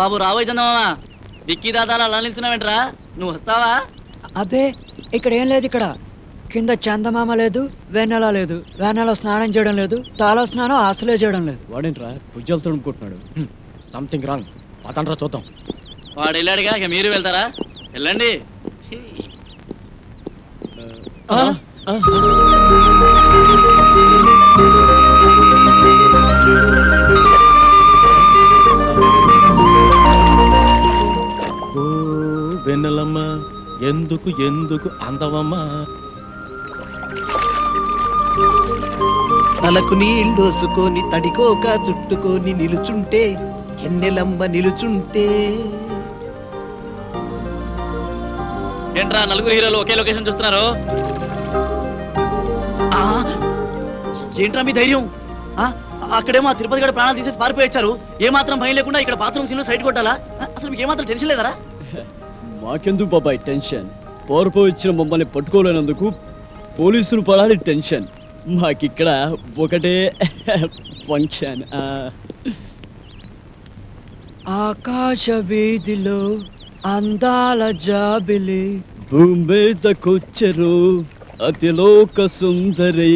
బాబు రాబోయే చందమామ డిక్కీ దాదాలు అలా నిల్చున్నావేంట్రా నువ్వు వస్తావా? అబ్బే ఇక్కడ ఏం లేదు. ఇక్కడ కింద చందమామ లేదు, వెన్నెల లేదు, వెన్నెల స్నానం చేయడం లేదు, తాళ స్నానం అసలే చేయడం లేదు. వాడేంట్రా భుజాలు తడుముకుంటున్నాడు? Something wrong. పదండ్రా చూద్దాం. వాడు వెళ్ళాడుగా, ఇక మీరు వెళ్తారా? వెళ్ళండి. వెన్నెలమ్మ ఎందుకు ఎందుకు అందవమ్మా? తలకు నీళ్ళోసుకొని తడికోక చుట్టుకొని నిలుచుంటే ఎన్నెలమ్మ నిలుచుంటే. ఏంట్రా నలుగురు హీరోలు ఒకే లొకేషన్ చూస్తున్నారు? ఏంట్రా మీ ధైర్యం? అక్కడేమో తిరుపతి గడ ప్రాణాలు తీసేసి పారిపోయి ఏ మాత్రం భయం లేకుండా ఇక్కడ బాత్రూమ్ సీన్ లో సైడ్ కొట్టాలా? అసలు మీకు ఏమాత్రం టెన్షన్ లేదరా? మాకెందుకు బాబాయ్ టెన్షన్? పోరపో ఇచ్చిన మమ్మల్ని పట్టుకోలేనందుకు పోలీసులు పడాలి టెన్షన్. మాకిక్కడ ఒకటే ఫంక్షన్. ఆకాశ వీధిలో అందాల జాబిలి భూమి మీదకొచ్చరు అతిలోక సుందరి.